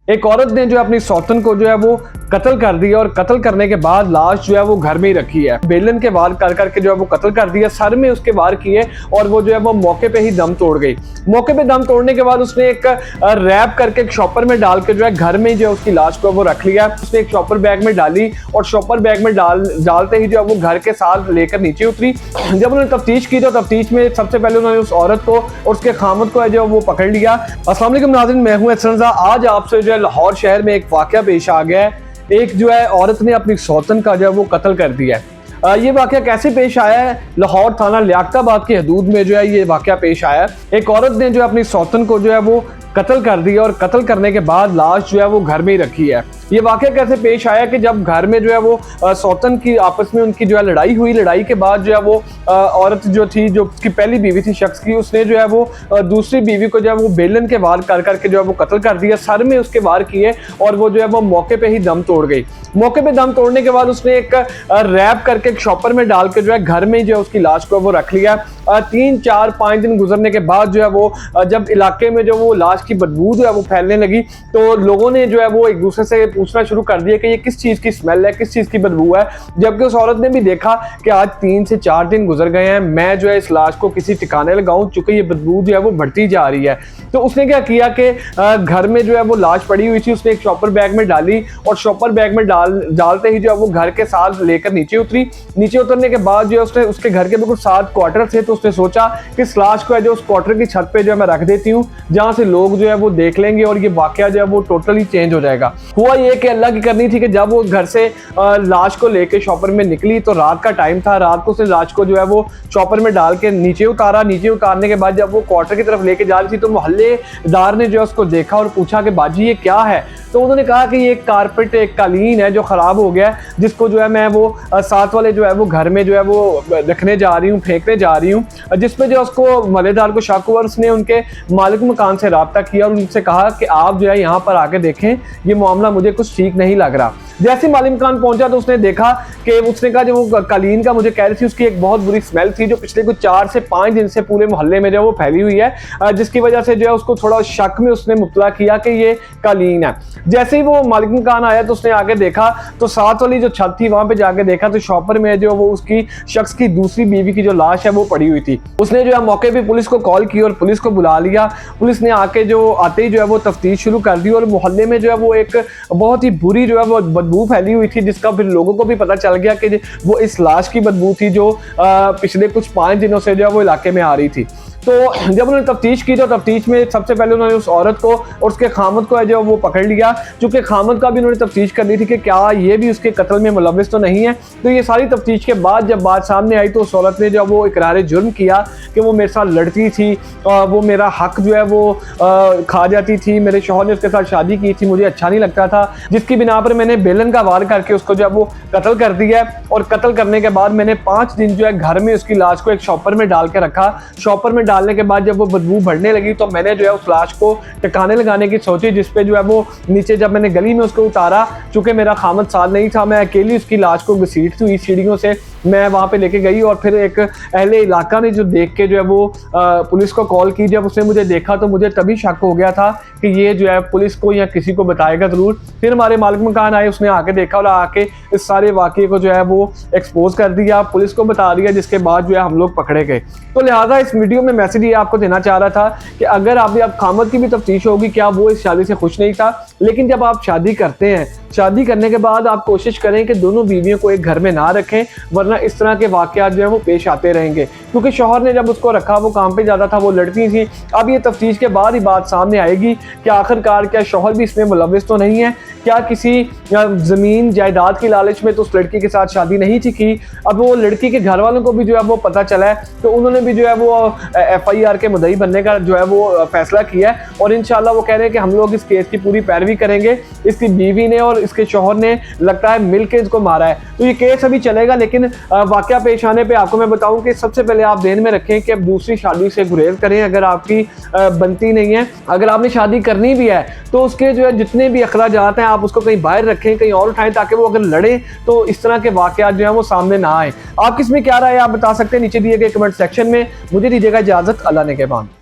एक औरत ने जो है अपनी सौतन को जो है वो कत्ल कर दिया और कत्ल करने के बाद लाश जो है वो घर में ही रखी है। बेलन के वार कर करके जो है वो कत्ल कर दिया, सर में उसके वार किए और वो जो है वो मौके पे ही दम तोड़ गई। मौके पे दम तोड़ने के बाद उसने एक रैप करके एक शॉपर में डाल के जो है घर में ही जो है उसकी लाश को वो रख लिया। उसने एक शॉपर बैग में डाली और शॉपर बैग में डालते ही जो है वो घर के साथ लेकर नीचे उतरी। जब उन्होंने तफ्तीश की तो तफ्तीश में सबसे पहले उन्होंने उस औरत को और उसके खामद को जो वो पकड़ लिया। अस्सलाम वालेकुम नाज़रीन, मैं हूं एहसन रज़ा। आज आपसे जो है लाहौर शहर में एक वाकया पेश आ गया है। एक जो है औरत ने अपनी सौतन का जो है वो कत्ल कर दिया है। ये वाकया कैसे पेश आया है? लाहौर थाना लियाकताबाद की हदूद में जो है ये वाकया पेश आया है। एक औरत ने जो है अपनी सौतन को जो है वो कत्ल कर दिया और कत्ल करने के बाद लाश जो है वो घर में ही रखी है। ये वाकया कैसे पेश आया कि जब घर में जो है वो सौतन की आपस में उनकी जो है लड़ाई हुई। लड़ाई के बाद जो है वो औरत जो थी, जो उसकी पहली बीवी थी शख्स की, उसने जो है वो दूसरी बीवी को जो है वो बेलन के वार कर करके जो है वो कत्ल कर दिया, सर में उसके वार किए और वो जो है वो मौके पे ही दम तोड़ गई। मौके पे दम तोड़ने के बाद उसने एक रैप करके एक शॉपर में डाल के जो है घर में ही जो है उसकी लाश को वो रख लिया। 3, 4, 5 दिन गुजरने के बाद जो है वो जब इलाके में जो वो लाश की बदबू जो है वो फैलने लगी तो लोगों ने जो है वो एक दूसरे से पूछना शुरू कर दिया कि ये किस चीज़ की स्मेल है, किस चीज़ की बदबू है। जबकि उस औरत ने भी देखा कि आज 3 से 4 दिन गुजर गए हैं, मैं जो है इस लाश को किसी ठिकाने लगाऊं, चूंकि ये बदबू जो है वो बढ़ती जा रही है। तो उसने क्या किया कि घर में जो है वो लाश पड़ी हुई थी, उसने एक शॉपर बैग में डाली और शॉपर बैग में डालते ही जो है वो घर के साथ लेकर नीचे उतरी। नीचे उतरने के बाद जो है उसने उसके घर के बिल्कुल 7 क्वार्टर थे, तो उसने सोचा कि इस लाश को है जो उस क्वार्टर की छत पे जो है मैं रख देती हूँ, जहाँ से लोग जो है वो देख लेंगे और ये वाकया जो है वो टोटली चेंज हो जाएगा। हुआ ये कि अल्लाह की करनी थी कि जब वो घर से लाश को लेके शॉपर में निकली तो रात का टाइम था। रात को उसने लाश को जो है वो शॉपर में डाल के नीचे उतारा। नीचे उतारने के बाद जब वो क्वार्टर की तरफ लेके जा रही थी तो मोहल्लेदार ने जो है उसको देखा और पूछा कि बाजी ये क्या है? तो उन्होंने कहा कि ये कारपेट, एक कालीन है जो खराब हो गया है, जिसको जो है मैं वो साथ वाले जो है वो घर में जो है वो रखने जा रही हूँ, फेंकने जा रही हूँ। जिसपे जो उसको मोहल्लेदार को शक हुआ, उसने उनके मालिक मकान से रब्ता किया और उनसे कहा कि आप जो है यहाँ पर आके देखें, ये मामला मुझे कुछ ठीक नहीं लग रहा। जैसे ही मालिक मकान पहुंचा तो उसने देखा कि उसने कहा जो वो कालीन का मुझे कह रही थी उसकी एक बहुत बुरी स्मेल थी जो पिछले कुछ 4 से 5 दिन से पूरे मोहल्ले में जो वो फैली हुई है, जिसकी वजह से जो है उसको थोड़ा शक में उसने मुब्तला किया कि ये कालीन है। जैसे ही वो मालिक मकान आया तो उसने आगे देखा तो साथ वाली जो छत थी वहां पे जाके देखा तो शॉपर में जो वो उसकी शख्स की दूसरी बीवी की जो लाश है वो पड़ी हुई थी। उसने जो है मौके पे पुलिस को कॉल की और पुलिस को बुला लिया। पुलिस ने आके जो आते ही जो है वो तफ्तीश शुरू कर दी और मोहल्ले में जो है वो एक बहुत ही बुरी जो है वो बदबू फैली हुई थी, जिसका फिर लोगों को भी पता चल गया कि वो इस लाश की बदबू थी जो पिछले कुछ 5 दिनों से जो है वो इलाके में आ रही थी। तो जब उन्होंने तफ्तीश की तो तफ्तीश में सबसे पहले उन्होंने उस औरत को और उसके खामद को है जो वो पकड़ लिया। चूंकि खामद का भी उन्होंने तफ्तीश करनी थी कि क्या ये भी उसके कत्ल में मुलव्विस तो नहीं है। तो ये सारी तफ्तीश के बाद जब बात सामने आई तो उस औरत ने जो वो इकरार जुर्म किया कि वो मेरे साथ लड़ती थी, वो मेरा हक जो है वो खा जाती थी, मेरे शौहर ने उसके साथ शादी की थी, मुझे अच्छा नहीं लगता था, जिसकी बिना पर मैंने बेलन का वार करके उसको जो है वो कत्ल कर दिया। और कत्ल करने के बाद मैंने 5 दिन जो है घर में उसकी लाश को एक शॉपर में डाल के रखा। शॉपर में डालने के बाद जब वो बदबू बढ़ने लगी तो मैंने जो है उस लाश को ठिकाने लगाने की सोची, जिसपे जो है वो नीचे जब मैंने गली में उसको उतारा, चूंकि मेरा खामद साथ नहीं था, मैं अकेली उसकी लाश को घसीटती हुई सीढ़ियों से मैं वहां पे लेके गई। और फिर एक अहले इलाका ने जो देख के जो है वो पुलिस को कॉल की। जब उसने मुझे देखा तो मुझे तभी शक हो गया था कि ये जो है पुलिस को या किसी को बताएगा जरूर। फिर हमारे मालिक मकान आए, उसने आके देखा और आके इस सारे वाकये को जो है वो एक्सपोज कर दिया, पुलिस को बता दिया, जिसके बाद जो है हम लोग पकड़े गए। तो लिहाजा इस वीडियो में मैसेज ये आपको देना चाह रहा था कि अगर आप खामद की भी तफ्तीश होगी, क्या वो इस शादी से खुश नहीं था, लेकिन जब आप शादी करते हैं, शादी करने के बाद आप कोशिश करें कि दोनों बीवियों को एक घर में ना रखें, वरना इस तरह के वाकयात जो है वो पेश आते रहेंगे। क्योंकि शौहर ने जब उसको रखा वो काम पे ज़्यादा था, वो लड़ती थी। अब ये तफ्तीश के बाद ही बात सामने आएगी कि आखिरकार क्या शौहर भी इसमें मुलव्विस तो नहीं है, क्या किसी ज़मीन जायदाद की लालच में तो उस लड़की के साथ शादी नहीं थी की। अब वो लड़की के घर वालों को भी जो है वो पता चला है तो उन्होंने भी जो है वो FIR के मुद्दई बनने का जो है वो फैसला किया है और इंशाल्लाह वो कह रहे हैं कि हम लोग इस केस की पूरी पैरवी करेंगे। इसकी बीवी ने और इसके शौहर ने लगता है मिल के इसको मारा है। तो ये केस अभी चलेगा, लेकिन वाकया पेश आने पे आपको मैं बताऊं कि सबसे पहले आप ध्यान में रखें कि अब दूसरी शादी से गुरेज करें अगर आपकी बनती नहीं है। अगर आपने शादी करनी भी है तो उसके जो है जितने भी अखराजात हैं आप उसको कहीं बाहर रखें, कहीं और उठाएं, ताकि वो अगर लड़े तो इस तरह के वाकयात जो है वो सामने ना आए। आपकी इसमें क्या राय है आप बता सकते हैं नीचे दिए गए कमेंट सेक्शन में। मुझे दीजिएगा इजाजत, अल्लाह ने के बाद।